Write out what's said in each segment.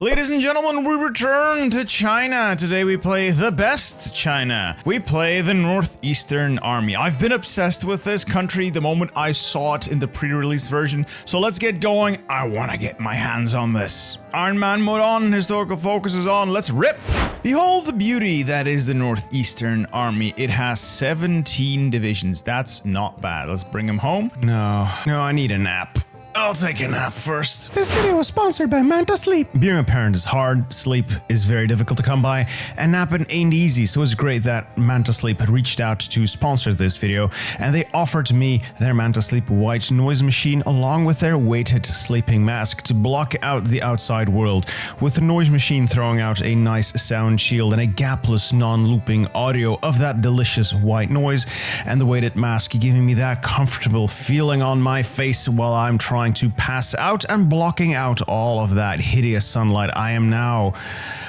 Ladies and gentlemen, we return to China. Today we play the best China. We play the Northeastern Army. I've been obsessed with this country the moment I saw it in the pre-release version. So let's get going. I want to get my hands on this. Iron Man mode on, historical focus is on. Let's rip. Behold the beauty that is the Northeastern Army. It has 17 divisions. That's not bad. Let's bring them home. No, I need a nap. I'll take a nap first. This video is sponsored by Manta Sleep. Being a parent is hard, sleep is very difficult to come by, and napping ain't easy, so it's great that Manta Sleep had reached out to sponsor this video, and they offered me their Manta Sleep white noise machine along with their weighted sleeping mask to block out the outside world, with the noise machine throwing out a nice sound shield and a gapless non-looping audio of that delicious white noise, and the weighted mask giving me that comfortable feeling on my face while I'm trying to pass out and blocking out all of that hideous sunlight. I am now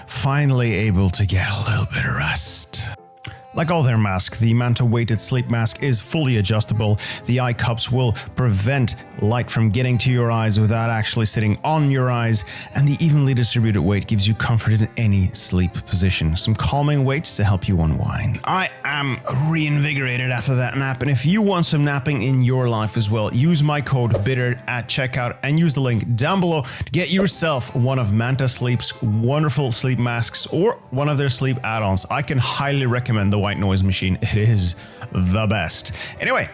finally able to get a little bit of rest. Like all their masks, the Manta weighted sleep mask is fully adjustable. The eye cups will prevent light from getting to your eyes without actually sitting on your eyes, and the evenly distributed weight gives you comfort in any sleep position. Some calming weights to help you unwind. I am reinvigorated after that nap, and if you want some napping in your life as well, use my code BITTER at checkout and use the link down below to get yourself one of Manta Sleep's wonderful sleep masks or one of their sleep add-ons. I can highly recommend the white noise machine. It is the best. Anyway,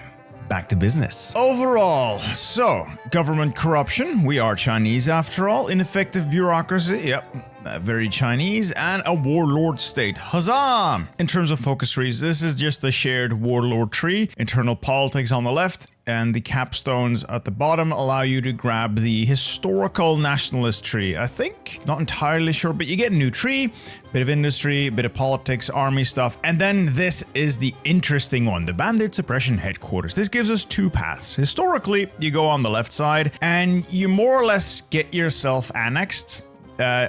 back to business. Overall, so government corruption. We are Chinese after all. Ineffective bureaucracy. Yep. Very Chinese, and a warlord state. Huzzah! In terms of focus trees, this is just the shared warlord tree. Internal politics on the left, and the capstones at the bottom allow you to grab the historical nationalist tree. I think, not entirely sure, but you get a new tree, bit of industry, bit of politics, army stuff, and then this is the interesting one, the bandit suppression headquarters. This gives us two paths. Historically, you go on the left side, and you more or less get yourself annexed.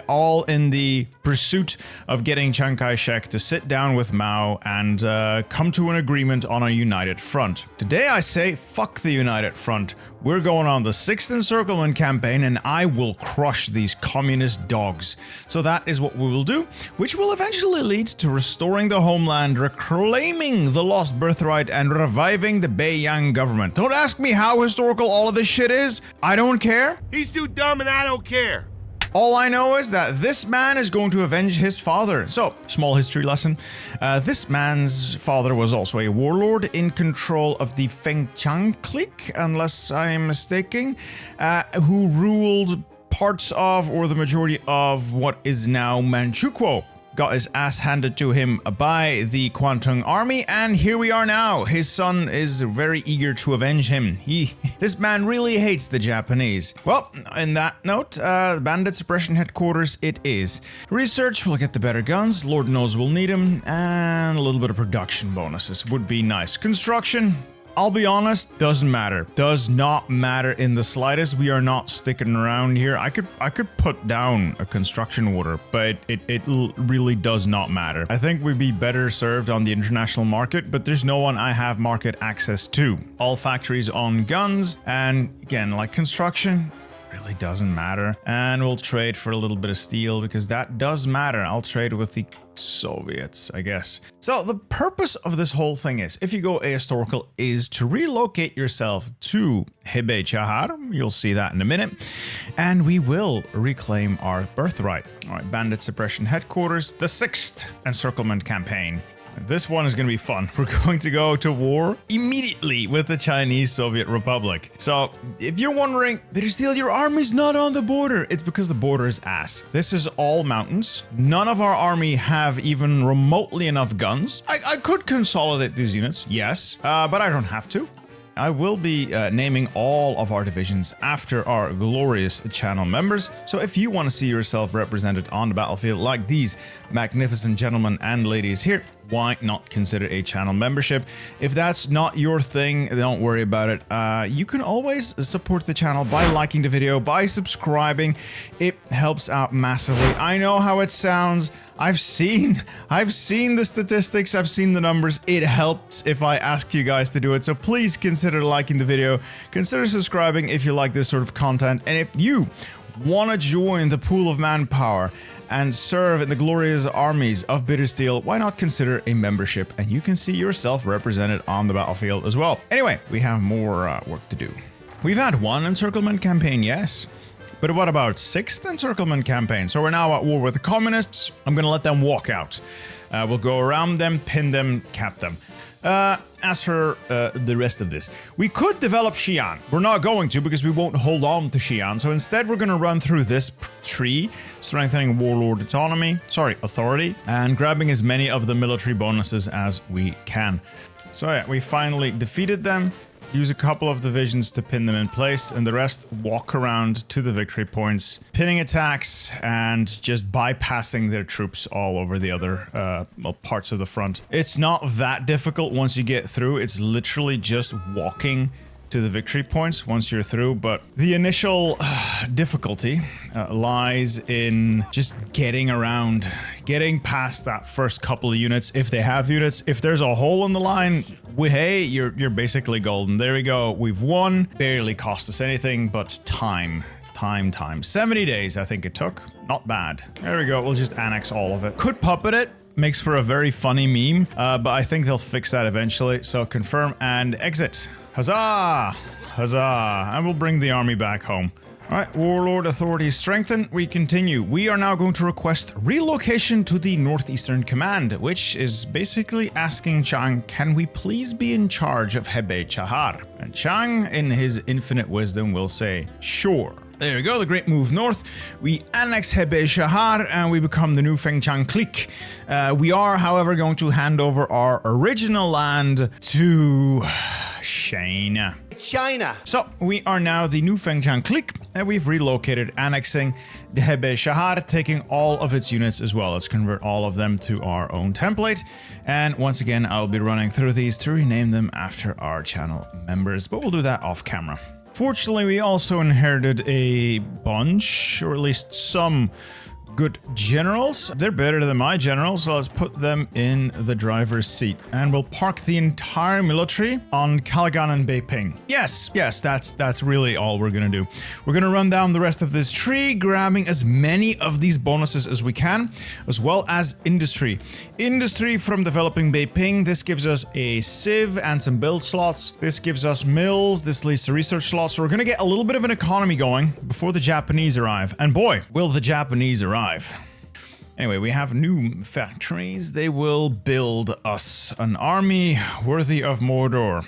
All in the pursuit of getting Chiang Kai-shek to sit down with Mao and come to an agreement on a united front. Today I say, fuck the united front. We're going on the 6th encirclement campaign and I will crush these communist dogs. So that is what we will do, which will eventually lead to restoring the homeland, reclaiming the lost birthright, and reviving the Beiyang government. Don't ask me how historical all of this shit is. I don't care. He's too dumb and I don't care. All I know is that this man is going to avenge his father. So, small history lesson. This man's father was also a warlord in control of the Fengchang clique, unless I'm mistaken, who ruled parts of, or the majority of, what is now Manchukuo. Got his ass handed to him by the Kwantung army, and here we are now. His son is very eager to avenge him. This man really hates the Japanese. Well, in that note, bandit suppression headquarters it is. Research, we'll get the better guns, Lord knows we'll need them, and a little bit of production bonuses would be nice. Construction, I'll be honest, doesn't matter. Does not matter in the slightest. We are not sticking around here. I could put down a construction order, but it really does not matter. I think we'd be better served on the international market, but there's no one I have market access to. All factories on guns, and again, like construction, really doesn't matter. And we'll trade for a little bit of steel because that does matter. I'll trade with the Soviets, I guess. So the purpose of this whole thing is, if you go ahistorical, is to relocate yourself to Hebei Chahar. You'll see that in a minute. And we will reclaim our birthright. All right, bandit suppression headquarters, the 6th encirclement campaign. This one is going to be fun. We're going to go to war immediately with the Chinese Soviet Republic. So, if you're wondering, Peter Steele, your army's not on the border. It's because the border is ass. This is all mountains. None of our army have even remotely enough guns. I could consolidate these units, yes, but I don't have to. I will be naming all of our divisions after our glorious channel members, so if you want to see yourself represented on the battlefield like these magnificent gentlemen and ladies here, why not consider a channel membership? If that's not your thing, don't worry about it. You can always support the channel by liking the video, by subscribing. It helps out massively. I know how it sounds. I've seen the statistics, I've seen the numbers. It helps if I ask you guys to do it. So please consider liking the video, consider subscribing if you like this sort of content. And if you want to join the pool of manpower and serve in the glorious armies of Bittersteel, why not consider a membership? And you can see yourself represented on the battlefield as well. Anyway, we have more work to do. We've had one encirclement campaign, yes. But what about 6th encirclement campaign? So we're now at war with the communists. I'm going to let them walk out. We'll go around them, pin them, cap them. As for the rest of this, we could develop Xi'an. We're not going to because we won't hold on to Xi'an. So instead, we're going to run through this tree, strengthening Warlord authority, and grabbing as many of the military bonuses as we can. So yeah, we finally defeated them. Use a couple of divisions to pin them in place, and the rest walk around to the victory points, pinning attacks and just bypassing their troops all over the other parts of the front. It's not that difficult once you get through. It's literally just walking to the victory points once you're through, but the initial difficulty lies in just getting around, getting past that first couple of units if they have units. If there's a hole in the line, hey, you're basically golden. There we go. We've won. Barely cost us anything, but time. 70 days, I think it took. Not bad. There we go. We'll just annex all of it. Could puppet it. Makes for a very funny meme, but I think they'll fix that eventually. So confirm and exit. Huzzah! Huzzah! And we'll bring the army back home. Alright, Warlord authority strengthened. We continue. We are now going to request relocation to the Northeastern Command, which is basically asking Chang, can we please be in charge of Hebei Chahar? And Chang, in his infinite wisdom, will say, sure. There we go, the great move north. We annex Hebei Chahar and we become the new Fengchang clique. We are, however, going to hand over our original land to China. So we are now the new Fengchang clique and we've relocated, annexing the Hebei Chahar, taking all of its units as well. Let's convert all of them to our own template. And once again, I'll be running through these to rename them after our channel members, but we'll do that off camera. Fortunately, we also inherited a bunch, or at least some good generals. They're better than my generals, so let's put them in the driver's seat. And we'll park the entire military on Calagan and Beiping. Yes, that's really all we're gonna do. We're gonna run down the rest of this tree, grabbing as many of these bonuses as we can, as well as industry. Industry from developing Beiping. This gives us a civ and some build slots. This gives us mills. This leads to research slots. So we're gonna get a little bit of an economy going before the Japanese arrive. And boy, will the Japanese arrive. Anyway, we have new factories. They will build us an army worthy of Mordor.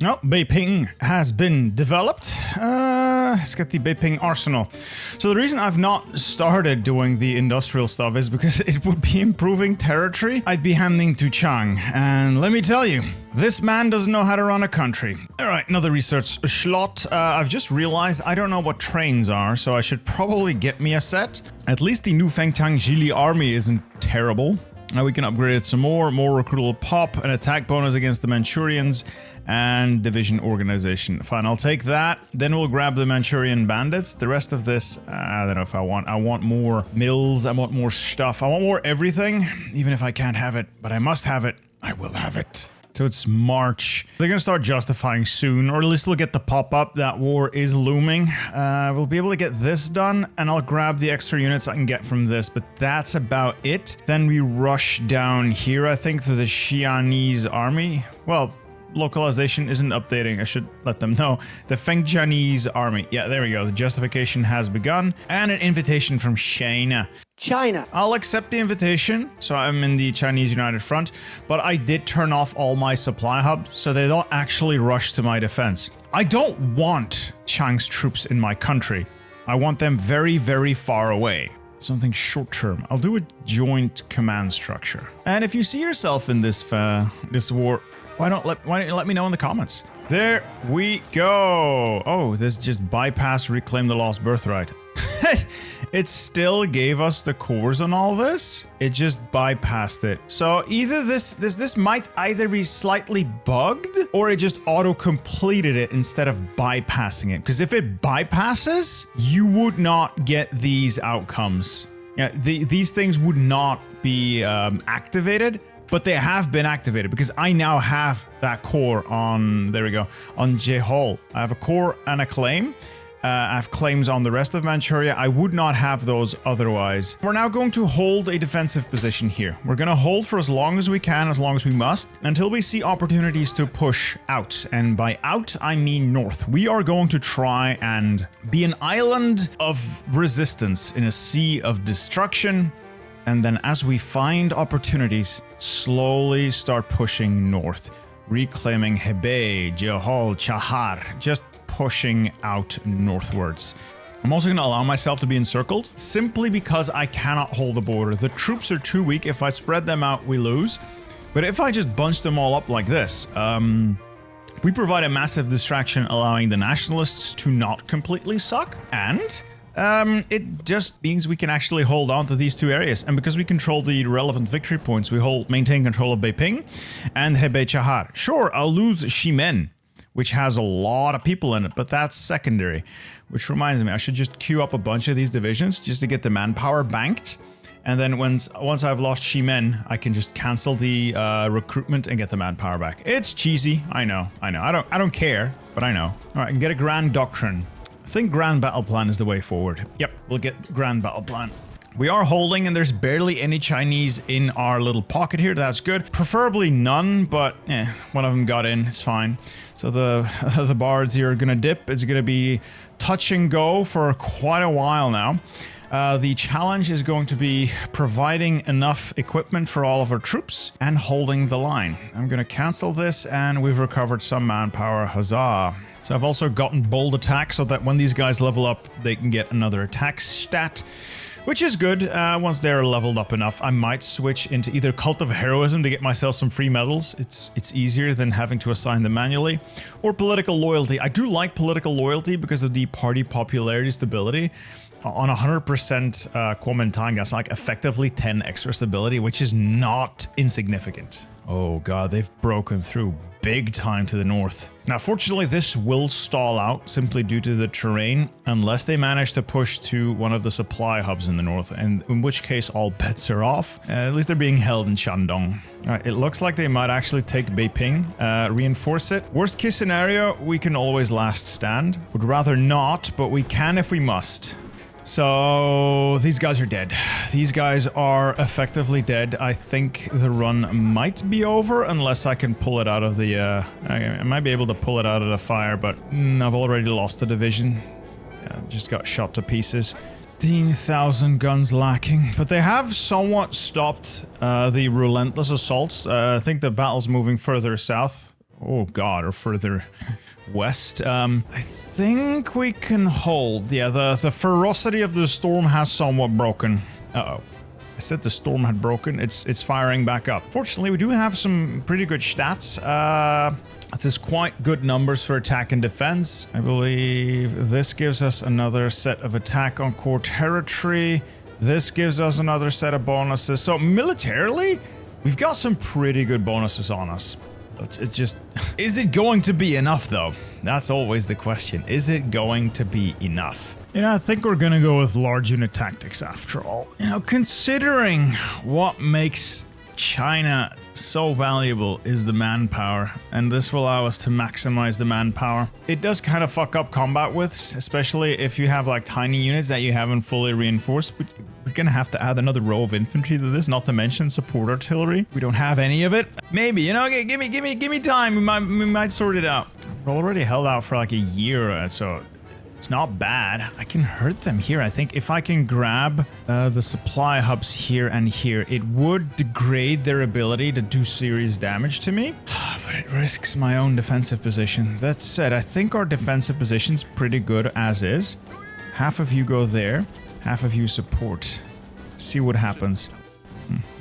Oh, Beiping has been developed. Let's get the Beiping arsenal. So the reason I've not started doing the industrial stuff is because it would be improving territory I'd be handing to Chang. And let me tell you, this man doesn't know how to run a country. All right, another research slot. I've just realized I don't know what trains are, so I should probably get me a set. At least the new Fengtang Zhili army isn't terrible. Now we can upgrade it some more recruitable pop, an attack bonus against the Manchurians, and division organization. Fine, I'll take that. Then we'll grab the Manchurian bandits. The rest of this, I don't know if I want more mills, I want more stuff, I want more everything. Even if I can't have it, but I must have it, I will have it. So it's March. They're gonna start justifying soon, or at least we'll get the pop-up that war is looming. We'll be able to get this done, and I'll grab the extra units I can get from this, but that's about it. Then we rush down here, I think, to the Xi'anese army. Well, localization isn't updating, I should let them know. The Fengchanese army. Yeah, there we go. The justification has begun. And an invitation from China. I'll accept the invitation, so I'm in the Chinese United Front, but I did turn off all my supply hubs, so they don't actually rush to my defense. I don't want Chang's troops in my country. I want them very, very far away. Something short-term. I'll do a joint command structure. And if you see yourself in this war, why don't you let me know in the comments? There we go. Oh, this just bypassed reclaim the lost birthright. It still gave us the cores on all this. It just bypassed it. So either this might either be slightly bugged or it just auto-completed it instead of bypassing it. Because if it bypasses, you would not get these outcomes. Yeah, these things would not be activated but they have been activated because I now have that core on, there we go, on Jehol. I have a core and a claim. I have claims on the rest of Manchuria. I would not have those otherwise. We're now going to hold a defensive position here. We're going to hold for as long as we can, as long as we must, until we see opportunities to push out. And by out, I mean north. We are going to try and be an island of resistance in a sea of destruction. And then as we find opportunities, slowly start pushing north. Reclaiming Hebei, Jehol, Chahar, just pushing out northwards. I'm also going to allow myself to be encircled simply because I cannot hold the border. The troops are too weak. If I spread them out, we lose. But if I just bunch them all up like this, we provide a massive distraction, allowing the nationalists to not completely suck. And it just means we can actually hold on to these two areas. And because we control the relevant victory points, we maintain control of Beiping and Hebei Chahar. Sure, I'll lose Ximen, which has a lot of people in it, but that's secondary. Which reminds me, I should just queue up a bunch of these divisions just to get the manpower banked. And then once I've lost Ximen, I can just cancel the recruitment and get the manpower back. It's cheesy, I know. I don't care, but I know. All right, and get a grand doctrine. I think grand battle plan is the way forward. Yep, we'll get grand battle plan. We are holding, and there's barely any Chinese in our little pocket here. That's good. Preferably none, but one of them got in. It's fine. So the bards here are going to dip. It's going to be touch and go for quite a while now. The challenge is going to be providing enough equipment for all of our troops and holding the line. I'm going to cancel this, and we've recovered some manpower. Huzzah. So I've also gotten bold attack so that when these guys level up, they can get another attack stat. Which is good. Once they're leveled up enough, I might switch into either Cult of Heroism to get myself some free medals. It's easier than having to assign them manually. Or Political Loyalty. I do like Political Loyalty because of the party popularity stability. On 100% Kuomintang, that's like effectively 10 extra stability, which is not insignificant. Oh god, they've broken through big time to the north. Now, fortunately, this will stall out simply due to the terrain, unless they manage to push to one of the supply hubs in the north, and in which case all bets are off. At least they're being held in Shandong. All right, it looks like they might actually take Beiping, reinforce it. Worst case scenario, we can always last stand. Would rather not, but we can if we must. So these guys are dead. These guys are effectively dead. I think the run might be over unless I can pull it out of the... I might be able to pull it out of the fire, but I've already lost the division. Just got shot to pieces. 15,000 guns lacking. But they have somewhat stopped the relentless assaults. I think the battle's moving further south. Oh god, or further west. I think we can hold. Yeah, the ferocity of the storm has somewhat broken. Uh-oh. I said the storm had broken. It's firing back up. Fortunately, we do have some pretty good stats. This is quite good numbers for attack and defense. I believe this gives us another set of attack on core territory. This gives us another set of bonuses. So militarily, we've got some pretty good bonuses on us. It's just... Is it going to be enough, though? That's always the question. Is it going to be enough? You know, I think we're gonna go with large unit tactics after all. You know, considering what makes China so valuable is the manpower, and this will allow us to maximize the manpower. It does kind of fuck up combat with, especially if you have like tiny units that you haven't fully reinforced. We're gonna have to add another row of infantry to this, not to mention support artillery. We don't have any of it. Maybe, you know, give me time. We might sort it out. We're already held out for like a year, so it's not bad. I can hurt them here. I think if I can grab the supply hubs here and here, it would degrade their ability to do serious damage to me. But it risks my own defensive position. That said, I think our defensive position's pretty good as is. Half of you go there, half of you support. See what happens.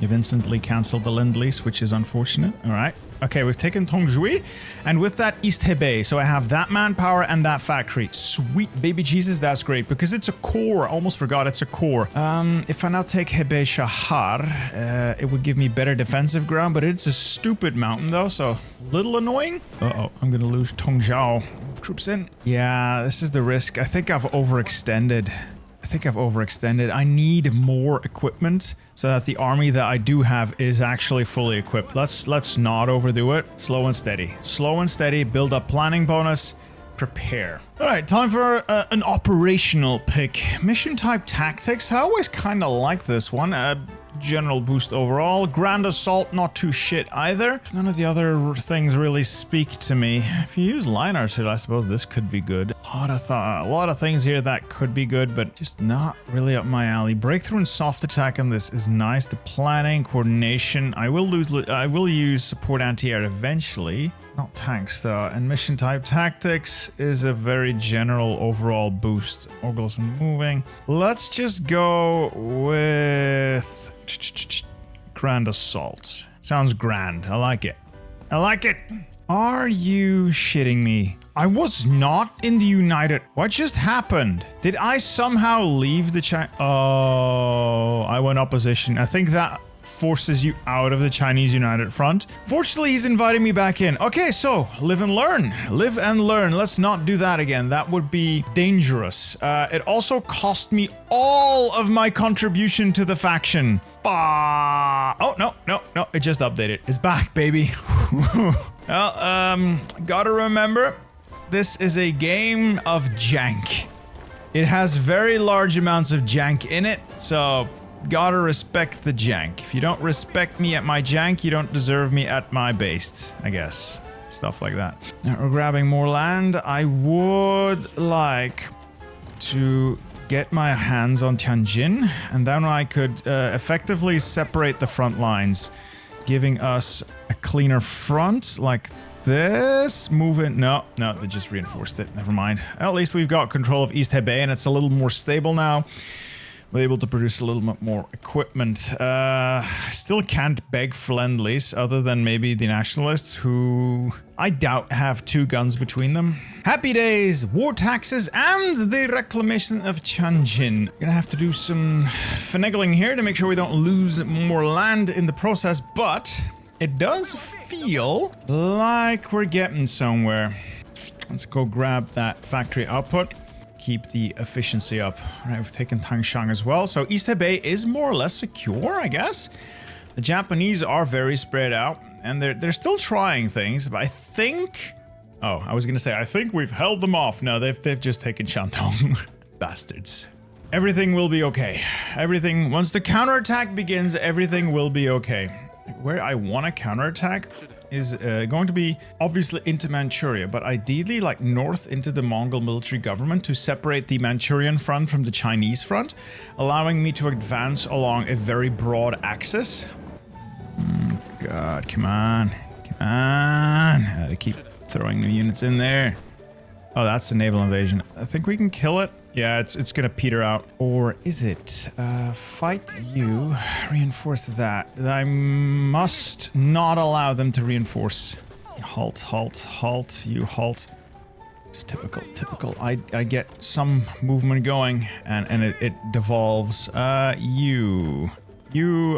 You've instantly cancelled the Lend-Lease, which is unfortunate. All right. Okay, we've taken Tongzhui, and with that, East Hebei. So I have that manpower and that factory. Sweet baby Jesus, that's great, because it's a core. I almost forgot it's a core. If I now take Hebei Shahar, it would give me better defensive ground, but it's a stupid mountain, though, so a little annoying. Uh-oh, I'm gonna lose Tongzhou. Move troops in. Yeah, this is the risk. I think I've overextended. I I think I've overextended. I need more equipment so that the army that I do have is actually fully equipped. Let's not overdo it. Slow and steady. Slow and steady. Build up planning bonus. Prepare. All right, time for an operational pick. Mission type tactics. I always kind of like this one. General boost overall. Grand assault, not too shit either. None of the other things really speak to me. If you use line artillery, I suppose this could be good. A lot of things here that could be good, but just not really up my alley. Breakthrough and soft attack on this is nice. The planning, coordination. I will use support anti-air eventually. Not tanks though. And mission type tactics is a very general overall boost. Orgul's moving. Let's just go with grand assault. Sounds grand. I like it. I like it. Are you shitting me? I was not in the United... What just happened? Did I somehow leave the China... Oh, I went opposition. I think that forces you out of the Chinese United Front. Fortunately, he's inviting me back in. Okay, so live and learn. Live and learn. Let's not do that again. That would be dangerous. It also cost me all of my contribution to the faction. Oh, no. It just updated. It's back, baby. Well, gotta remember, this is a game of jank. It has very large amounts of jank in it, so gotta respect the jank. If you don't respect me at my jank, you don't deserve me at my base, I guess. Stuff like that. Now we're grabbing more land. I would like to get my hands on Tianjin, and then I could effectively separate the front lines, giving us a cleaner front like this. Move it. No, they just reinforced it. Never mind. At least we've got control of East Hebei, and it's a little more stable now. We're able to produce a little bit more equipment. Still can't beg friendlies other than maybe the nationalists, who I doubt have 2 guns between them. Happy days, war taxes, and the reclamation of Tianjin. Gonna have to do some finagling here to make sure we don't lose more land in the process, but it does feel like we're getting somewhere. Let's go grab that factory output. Keep the efficiency up. All right, we've taken Tangshan as well. So East Hebei is more or less secure, I guess. The Japanese are very spread out, and they're still trying things, but I think... Oh, I was gonna say, I think we've held them off. No, they've just taken Shandong. Bastards. Everything will be okay. Everything, once the counterattack begins, everything will be okay. Where I want to counterattack is going to be obviously into Manchuria, but ideally like north into the Mongol military government to separate the Manchurian front from the Chinese front, allowing me to advance along a very broad axis. God, come on. Come on. They keep throwing new units in there. Oh, that's the naval invasion. I think we can kill it. Yeah, it's gonna peter out. Or is it? Fight you, reinforce that. I must not allow them to reinforce. Halt, halt, halt, you halt. It's typical. I get some movement going, and it devolves. You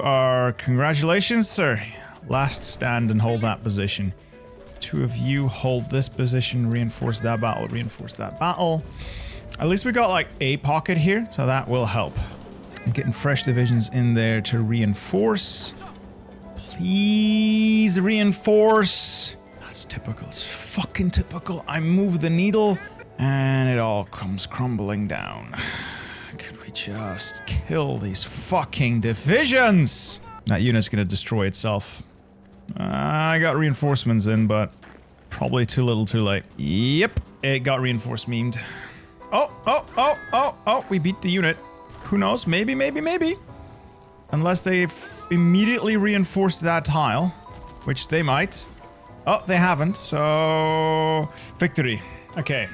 are, congratulations, sir. Last stand and hold that position. 2 of you hold this position, reinforce that battle, reinforce that battle. At least we got like a pocket here, so that will help. I'm getting fresh divisions in there to reinforce. Please reinforce. That's typical. It's fucking typical. I move the needle and it all comes crumbling down. Could we just kill these fucking divisions? That unit's gonna destroy itself. I got reinforcements in, but probably too little too late. Yep, it got reinforced memed. Oh, we beat the unit. Who knows? Maybe. Unless they've immediately reinforced that tile, which they might. Oh, they haven't, so... Victory. Okay.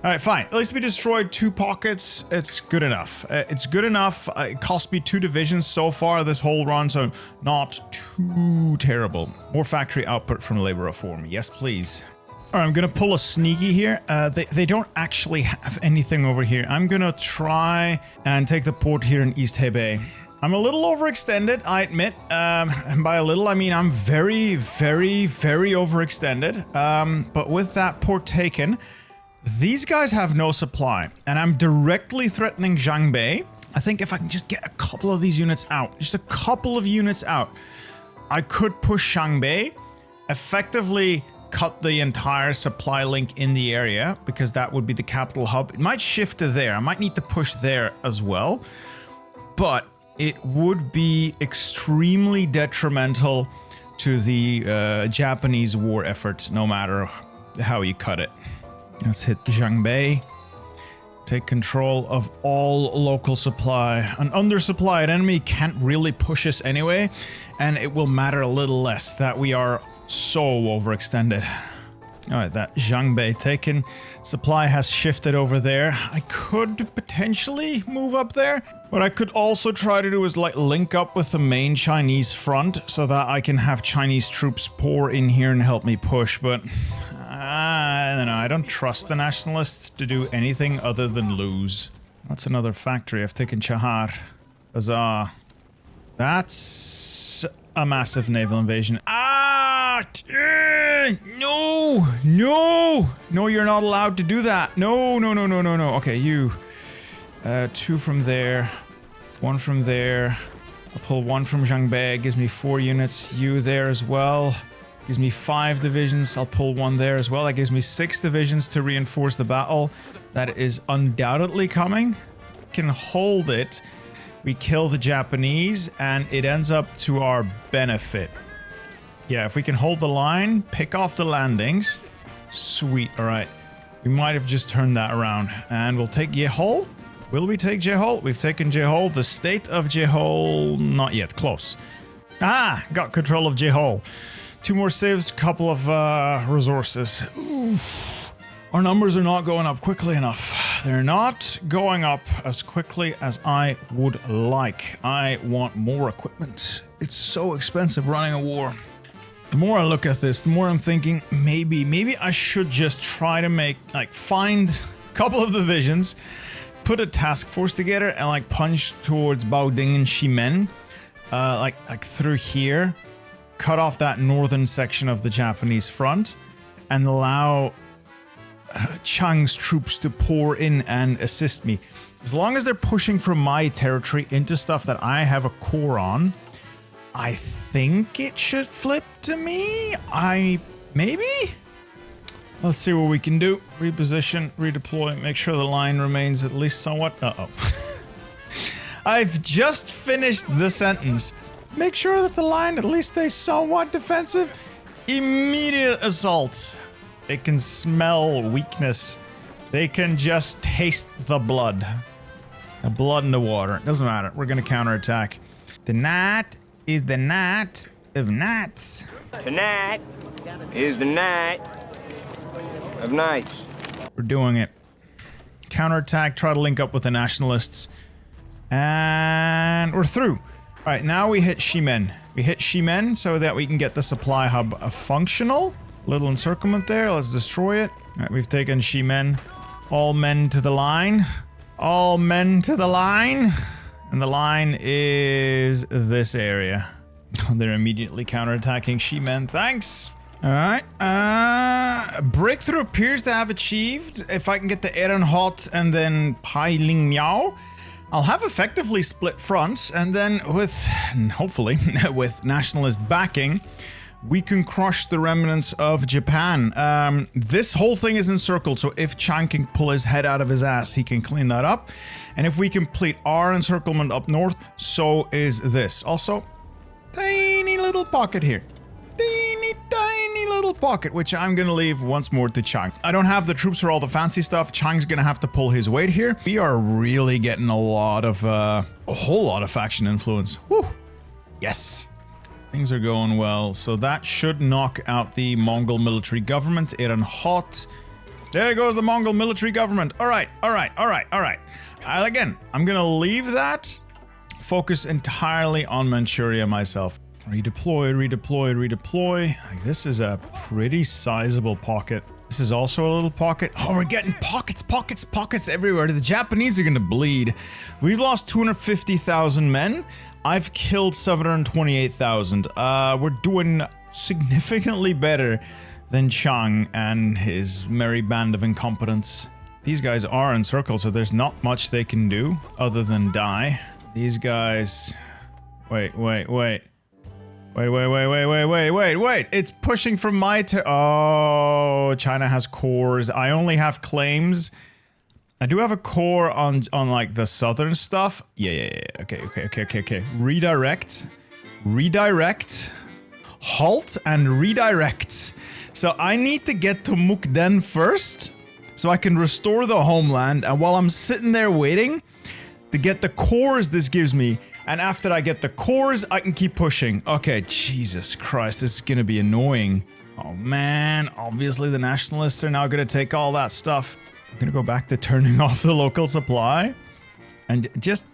Alright, fine. At least we destroyed 2 pockets. It's good enough. It's good enough. It cost me 2 divisions so far this whole run, so not too terrible. More factory output from labor reform. Yes, please. Alright, I'm gonna pull a sneaky here. They don't actually have anything over here. I'm gonna try and take the port here in East Hebei. I'm a little overextended, I admit. And by a little, I mean I'm very overextended. But with that port taken, These guys have no supply, and I'm directly threatening Zhangbei. I think if I can just get a couple of these units out, just a couple of units out, I could push Zhangbei, effectively cut the entire supply link in the area, because that would be the capital hub. It might shift to there. I might need to push there as well, but it would be extremely detrimental to the Japanese war effort, no matter how you cut it. Let's hit Zhangbei. Take control of all local supply. An undersupplied enemy can't really push us anyway, and it will matter a little less that we are so overextended. Alright, that Zhangbei taken. Supply has shifted over there. I could potentially move up there. What I could also try to do is like link up with the main Chinese front so that I can have Chinese troops pour in here and help me push, but I don't know. I don't trust the nationalists to do anything other than lose. That's another factory. I've taken Chahar. Huzzah. That's a massive naval invasion. No! No! No, you're not allowed to do that. No, no, no, no, no, no. Okay, you. 2 from there. 1 from there. I'll pull 1 from Zhangbei. Gives me 4 units. You there as well. Gives me 5 divisions. I'll pull 1 there as well. That gives me 6 divisions to reinforce the battle. That is undoubtedly coming. Can hold it. We kill the Japanese, and it ends up to our benefit. Yeah, if we can hold the line, pick off the landings. Sweet, alright. We might have just turned that around. And we'll take Jehol. Will we take Jehol? We've taken Jehol. The state of Jehol, not yet. Close. Ah, got control of Jehol. 2 more saves, couple of resources. Ooh. Our numbers are not going up quickly enough. They're not going up as quickly as I would like. I want more equipment. It's so expensive running a war. The more I look at this, the more I'm thinking maybe I should just try to find a couple of divisions, put a task force together, and like punch towards Baoding and Ximen, like through here, cut off that northern section of the Japanese front, and allow Chang's troops to pour in and assist me. As long as they're pushing from my territory into stuff that I have a core on, I think it should flip to me. Maybe? Let's see what we can do. Reposition, redeploy, make sure the line remains at least somewhat. Uh-oh. I've just finished the sentence. Make sure that the line at least stays somewhat defensive. Immediate assault. They can smell weakness. They can just taste the blood. The blood in the water. It doesn't matter. We're gonna counterattack. The night is the night of nights. Tonight is the night of nights. We're doing it. Counterattack, try to link up with the nationalists. And we're through. Alright, now we hit Ximen. We hit Ximen so that we can get the supply hub functional. Little encirclement there. Let's destroy it. Alright, we've taken Ximen. All men to the line. All men to the line. And the line is this area. They're immediately counterattacking Ximen. Thanks. Alright. Breakthrough appears to have achieved. If I can get the Ehrenhot and then Pai Ling Miao, I'll have effectively split fronts, and then with, hopefully, with nationalist backing, we can crush the remnants of Japan. This whole thing is encircled, so if Chang can pull his head out of his ass, he can clean that up. And if we complete our encirclement up north, so is this. Also, tiny little pocket here. Tiny little pocket, which I'm gonna leave once more to Chang. I don't have the troops for all the fancy stuff. Chang's gonna have to pull his weight here. We are really getting a whole lot of faction influence. Woo! Yes. Things are going well, so that should knock out the Mongol military government. Ehrenhot. There goes the Mongol military government. Alright. Again, I'm gonna leave that. Focus entirely on Manchuria myself. Redeploy. This is a pretty sizable pocket. This is also a little pocket. Oh, we're getting pockets everywhere. The Japanese are gonna bleed. We've lost 250,000 men. I've killed 728,000. We're doing significantly better than Chang and his merry band of incompetents. These guys are encircled, so there's not much they can do other than die. These guys... Wait. It's pushing from my oh, China has cores. I only have claims. I do have a core on like the southern stuff. Yeah. Okay. Redirect. Halt and redirect. So I need to get to Mukden first so I can restore the homeland. And while I'm sitting there waiting to get the cores this gives me, and after I get the cores, I can keep pushing. Okay, Jesus Christ, this is gonna be annoying. Oh man, obviously the nationalists are now gonna take all that stuff. I'm gonna go back to turning off the local supply. And just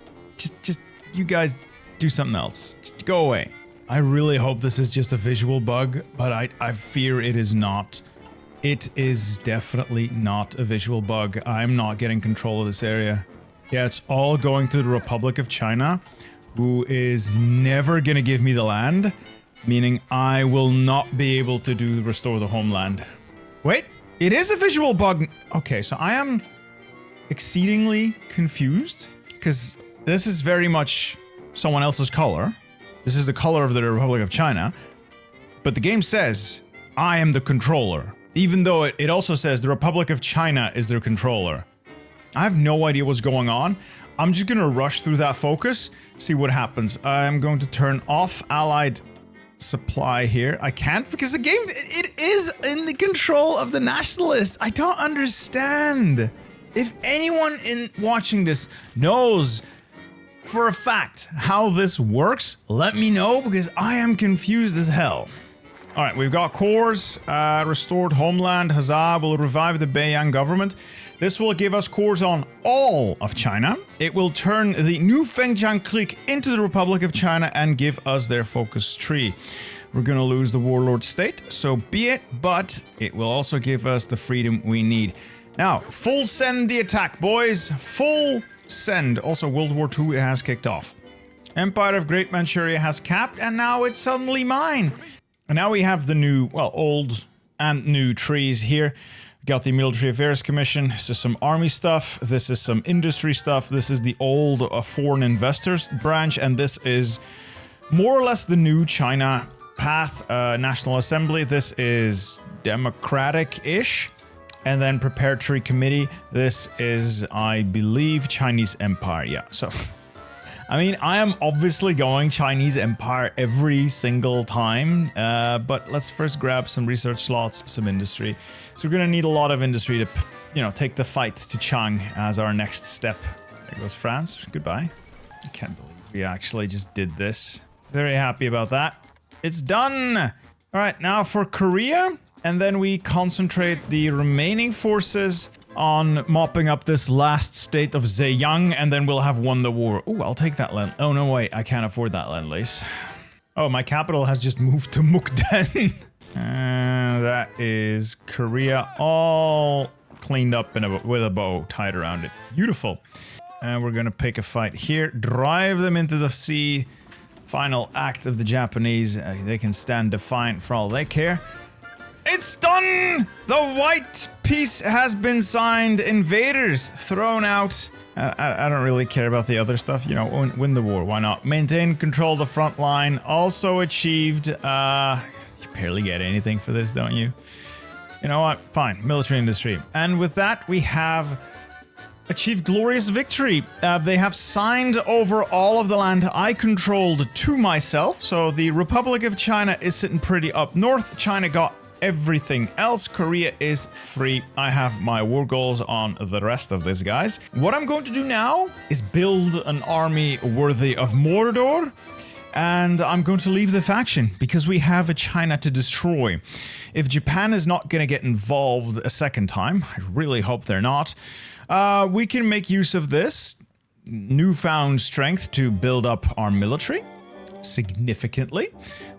you guys do something else. Just go away. I really hope this is just a visual bug, but I fear it is not. It is definitely not a visual bug. I'm not getting control of this area. Yeah, it's all going to the Republic of China, who is never gonna give me the land, meaning I will not be able to restore the homeland. Wait, it is a visual bug. Okay, so I am exceedingly confused, because this is very much someone else's color. This is the color of the Republic of China, but the game says I am the controller, even though it also says the Republic of China is their controller. I have no idea what's going on. I'm just gonna rush through that focus, see what happens. I'm going to turn off allied supply here. I can't because the game, it is in the control of the nationalists. I don't understand. If anyone watching this knows for a fact how this works, let me know because I am confused as hell. All right, we've got cores, restored homeland. Huzzah, will revive the Beiyang government. This will give us cores on all of China. It will turn the new Fengjiang clique into the Republic of China and give us their focus tree. We're gonna lose the Warlord state, so be it, but it will also give us the freedom we need. Now, full send the attack, boys. Full send. Also, World War II has kicked off. Empire of Great Manchuria has capped, and now it's suddenly mine. And now we have the new, well, old and new trees here. We got the Military Affairs Commission. This is some army stuff. This is some industry stuff. This is the old foreign investors branch, and this is more or less the new China path. National Assembly. This is democratic-ish. And then Preparatory Committee. This is, I believe, Chinese Empire. Yeah, so... I mean, I am obviously going Chinese Empire every single time, but let's first grab some research slots, some industry. So we're gonna need a lot of industry to, you know, take the fight to Chang as our next step. There goes France. Goodbye. I can't believe we actually just did this. Very happy about that. It's done! All right, now for Korea, and then we concentrate the remaining forces on mopping up this last state of Zhejiang, and then we'll have won the war. Ooh, I'll take that land. Oh, no, wait. I can't afford that land lease. Oh, my capital has just moved to Mukden. That is Korea all cleaned up with a bow tied around it. Beautiful. And we're gonna pick a fight here. Drive them into the sea. Final act of the Japanese. They can stand defiant for all they care. It's done! The white peace has been signed. Invaders thrown out. I don't really care about the other stuff. You know, win the war. Why not? Maintain control of the front line. Also achieved. You barely get anything for this, don't you? You know what? Fine. Military industry. And with that, we have achieved glorious victory. They have signed over all of the land I controlled to myself. So the Republic of China is sitting pretty up north. China got everything else. Korea is free. I have my war goals on the rest of this, guys. What I'm going to do now is build an army worthy of Mordor, and I'm going to leave the faction because we have a China to destroy. If Japan is not going to get involved a second time, I really hope they're not, we can make use of this newfound strength to build up our military significantly.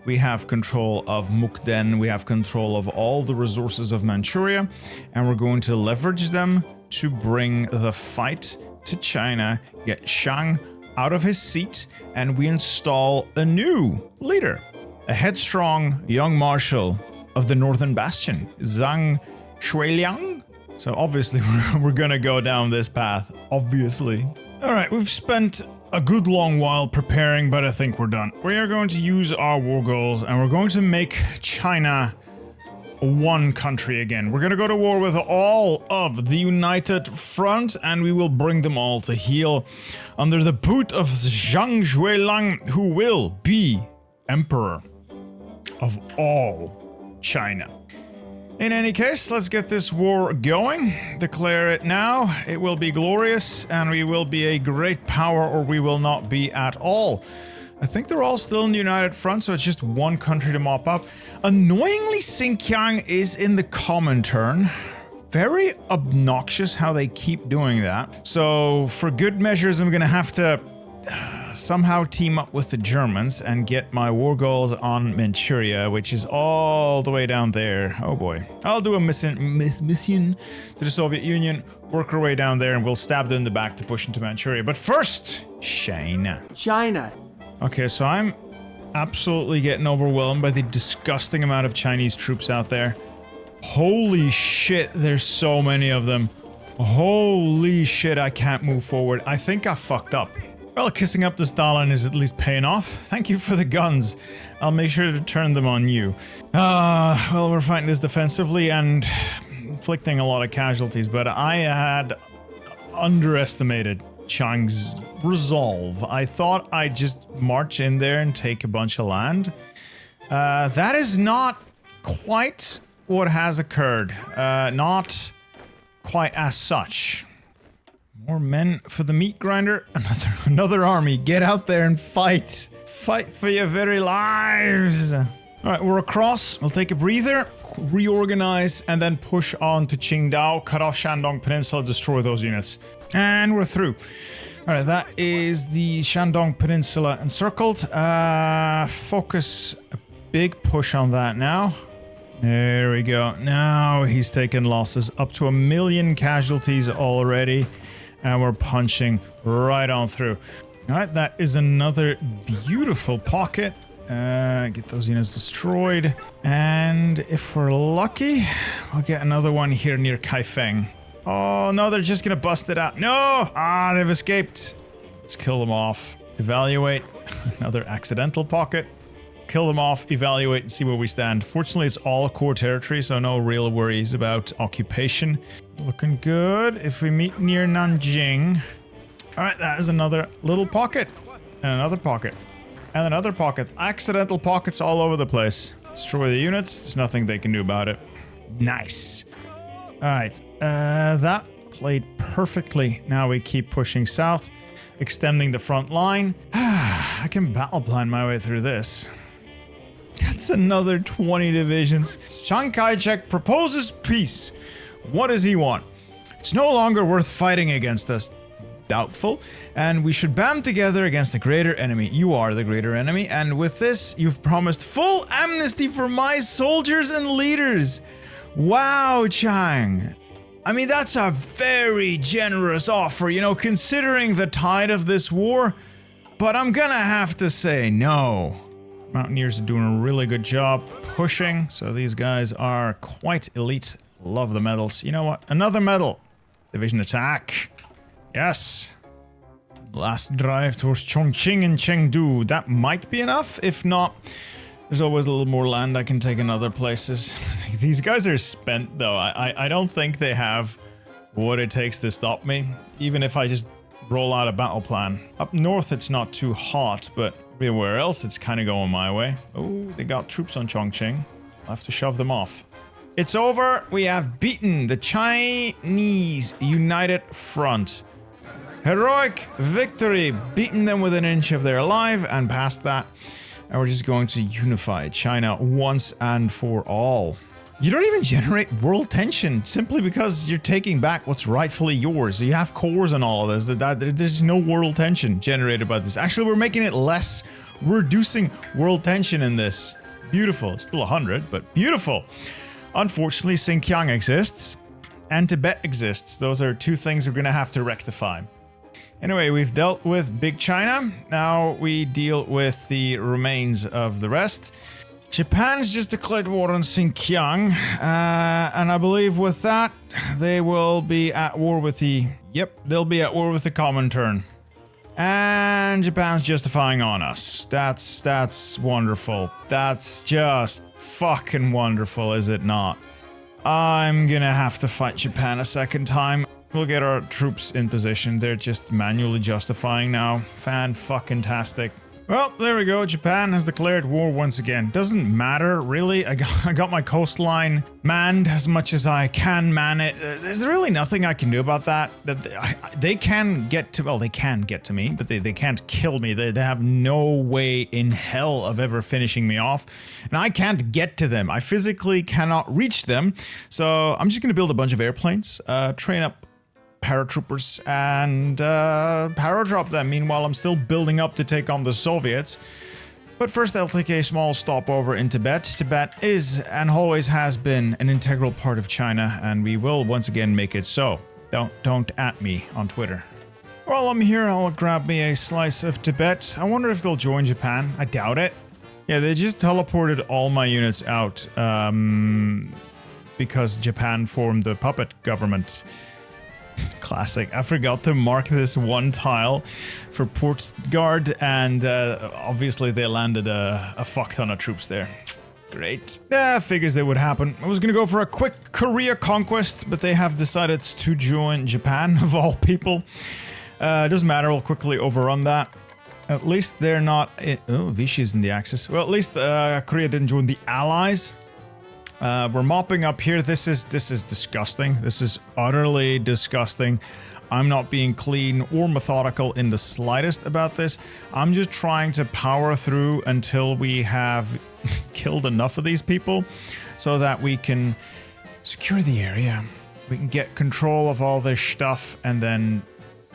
We have control of Mukden, we have control of all the resources of Manchuria, and we're going to leverage them to bring the fight to China, get Shang out of his seat, and we install a new leader, a headstrong young marshal of the Northern Bastion, Zhang Shuiliang. So obviously we're gonna go down this path, obviously. All right, we've spent a good long while preparing, but I think we're done. We are going to use our war goals, and we're going to make China one country again. We're gonna go to war with all of the United Front, and we will bring them all to heel under the boot of Zhang Shuiliang, who will be Emperor of all China. In any case, let's get this war going. Declare it now. It will be glorious, and we will be a great power, or we will not be at all. I think they're all still in the United Front, so it's just one country to mop up. Annoyingly, Xinjiang is in the Comintern. Very obnoxious how they keep doing that. So, for good measures, I'm gonna have to somehow team up with the Germans and get my war goals on Manchuria, which is all the way down there. Oh boy. I'll do a mission to the Soviet Union, work our way down there, and we'll stab them in the back to push into Manchuria. But first, China. China. Okay, so I'm absolutely getting overwhelmed by the disgusting amount of Chinese troops out there. Holy shit, there's so many of them. Holy shit, I can't move forward. I think I fucked up. Well, kissing up to Stalin is at least paying off. Thank you for the guns. I'll make sure to turn them on you. Well, we're fighting this defensively and inflicting a lot of casualties, but I had underestimated Chang's resolve. I thought I'd just march in there and take a bunch of land. That is not quite what has occurred. Not quite as such. More men for the meat grinder. Another army. Get out there and fight. Fight for your very lives. All right, we're across. We'll take a breather, reorganize, and then push on to Qingdao, cut off Shandong Peninsula, destroy those units. And we're through. All right, that is the Shandong Peninsula encircled. Focus a big push on that now. There we go. Now he's taking losses. Up to 1 million casualties already. And we're punching right on through. All right, that is another beautiful pocket. Get those units destroyed. And if we're lucky, we'll get another one here near Kaifeng. Oh, no, they're just gonna bust it out. No! Ah, they've escaped. Let's kill them off. Evaluate. Another accidental pocket. Kill them off, evaluate, and see where we stand. Fortunately, it's all core territory, so no real worries about occupation. Looking good. If we meet near Nanjing... Alright, that is another little pocket. And another pocket. And another pocket. Accidental pockets all over the place. Destroy the units. There's nothing they can do about it. Nice. Alright. That played perfectly. Now we keep pushing south. Extending the front line. I can battle plan my way through this. That's another 20 divisions. Chiang Kai-shek proposes peace. What does he want? It's no longer worth fighting against us. Doubtful. And we should band together against the greater enemy. You are the greater enemy. And with this, you've promised full amnesty for my soldiers and leaders. Wow, Chiang. I mean, that's a very generous offer, you know, considering the tide of this war. But I'm gonna have to say no. Mountaineers are doing a really good job pushing, so these guys are quite elite. Love the medals. You know what? Another medal. Division attack. Yes. Last drive towards Chongqing and Chengdu. That might be enough. If not, there's always a little more land I can take in other places. These guys are spent, though. I don't think they have what it takes to stop me, even if I just roll out a battle plan. Up north, it's not too hot, but everywhere else, it's kind of going my way. Oh, they got troops on Chongqing. I'll have to shove them off. It's over. We have beaten the Chinese United Front. Heroic victory. Beaten them within an inch of their life, and past that. And we're just going to unify China once and for all. You don't even generate world tension simply because you're taking back what's rightfully yours. You have cores and all of this. There's no world tension generated by this. Actually, we're making it less. We're reducing world tension in this. Beautiful. It's still 100, but beautiful. Unfortunately, Xinjiang exists and Tibet exists. Those are two things we're going to have to rectify. Anyway, we've dealt with Big China. Now we deal with the remains of the rest. Japan's just declared war on Xinjiang, and I believe with that, they will be at war with the... Yep, they'll be at war with the Comintern. And Japan's justifying on us. That's wonderful. That's just fucking wonderful, is it not? I'm gonna have to fight Japan a second time. We'll get our troops in position. They're just manually justifying now. Fan-fucking-tastic. Well, there we go. Japan has declared war once again. Doesn't matter, really. I got my coastline manned as much as I can man it. There's really nothing I can do about that. They can get to... Well, they can get to me, but they can't kill me. They have no way in hell of ever finishing me off. And I can't get to them. I physically cannot reach them. So I'm just going to build a bunch of airplanes, train up paratroopers, and paradrop them. Meanwhile, I'm still building up to take on the Soviets. But first, I'll take a small stopover in Tibet. Tibet is, and always has been, an integral part of China, and we will once again make it so. Don't at me on Twitter. While I'm here, I'll grab me a slice of Tibet. I wonder if they'll join Japan. I doubt it. Yeah, they just teleported all my units out, because Japan formed the puppet government. Classic. I forgot to mark this one tile for port guard, and obviously they landed a fuck ton of troops there. Great. Yeah, figures that would happen. I was gonna go for a quick Korea conquest, but they have decided to join Japan, of all people. Doesn't matter, we'll quickly overrun that. At least they're not in... Oh, Vichy's in the Axis. Well, at least Korea didn't join the Allies. We're mopping up here. This is disgusting. This is utterly disgusting. I'm not being clean or methodical in the slightest about this. I'm just trying to power through until we have killed enough of these people so that we can secure the area. We can get control of all this stuff and then,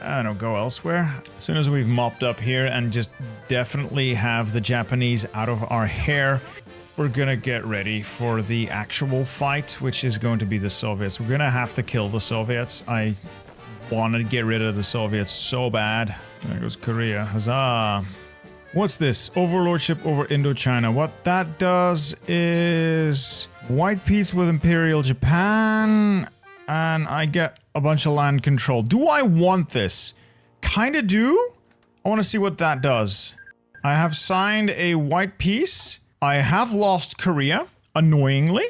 I don't know, go elsewhere. As soon as we've mopped up here and just definitely have the Japanese out of our hair, we're gonna get ready for the actual fight, which is going to be the Soviets. We're gonna have to kill the Soviets. I want to get rid of the Soviets so bad. There goes Korea. Huzzah. What's this? Overlordship over Indochina. What that does is white peace with Imperial Japan, and I get a bunch of land control. Do I want this? Kinda do. I want to see what that does. I have signed a white peace. I have lost Korea, annoyingly,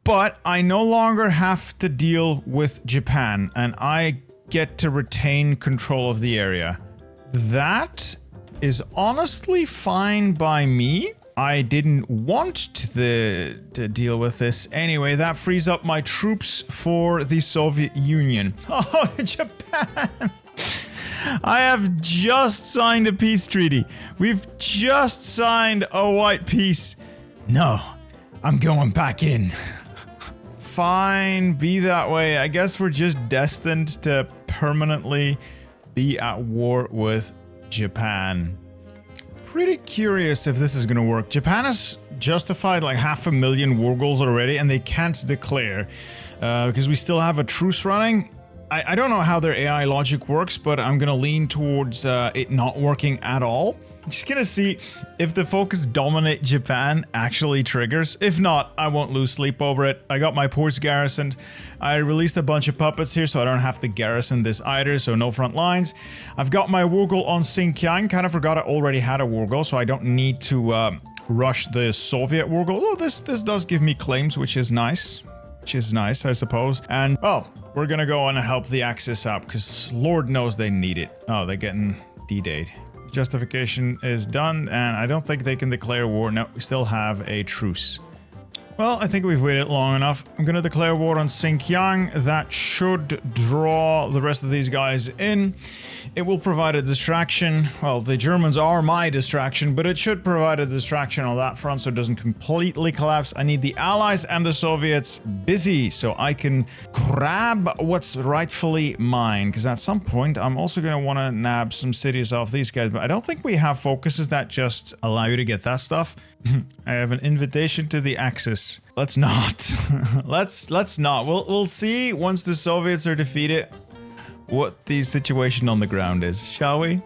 but I no longer have to deal with Japan, and I get to retain control of the area. That is honestly fine by me. I didn't want to deal with this. Anyway, that frees up my troops for the Soviet Union. Oh, Japan! I have just signed a peace treaty. We've just signed a white peace. No, I'm going back in. Fine, be that way. I guess we're just destined to permanently be at war with Japan. Pretty curious if this is gonna work. Japan has justified like 500,000 war goals already, and they can't declare because we still have a truce running. I don't know how their AI logic works, but I'm gonna lean towards it not working at all. Just gonna see if the focus dominate Japan actually triggers. If not, I won't lose sleep over it. I got my ports garrisoned. I released a bunch of puppets here, so I don't have to garrison this either, so no front lines. I've got my war goal on Xinjiang. Kind of forgot I already had a war goal, so I don't need to rush the Soviet war goal. Oh, this does give me claims, which is nice. I suppose. And, well, we're gonna go and help the Axis out, because Lord knows they need it. Oh, they're getting D-Day'd. Justification is done, and I don't think they can declare war. No, we still have a truce. Well, I think we've waited long enough. I'm gonna declare war on Xinjiang. That should draw the rest of these guys in. It will provide a distraction. Well, the Germans are my distraction, but it should provide a distraction on that front so it doesn't completely collapse. I need the Allies and the Soviets busy so I can grab what's rightfully mine. Because at some point, I'm also going to want to nab some cities off these guys. But I don't think we have focuses that just allow you to get that stuff. I have an invitation to the Axis. Let's not. let's not. We'll see once the Soviets are defeated what the situation on the ground is, shall we?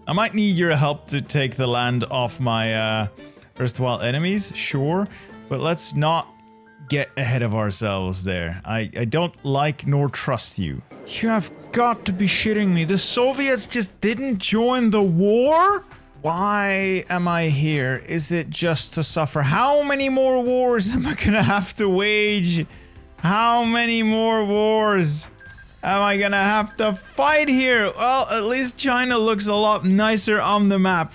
I might need your help to take the land off my erstwhile enemies, sure, but let's not get ahead of ourselves there. I don't like nor trust you. You have got to be shitting me. The Soviets just didn't join the war? Why am I here? Is it just to suffer? How many more wars am I gonna have to wage? How many more wars am I gonna have to fight here? Well, at least China looks a lot nicer on the map.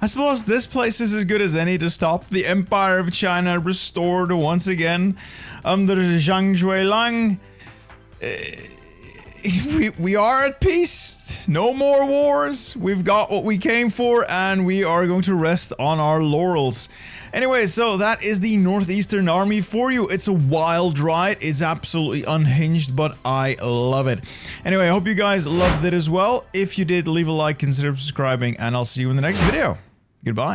I suppose this place is as good as any to stop the Empire of China restored once again under Zhang Zuolang. We are at peace. No more wars. We've got what we came for, and we are going to rest on our laurels. Anyway, so that is the Northeastern Army for you. It's a wild ride. It's absolutely unhinged, but I love it. Anyway, I hope you guys loved it as well. If you did, leave a like, consider subscribing, and I'll see you in the next video. Goodbye.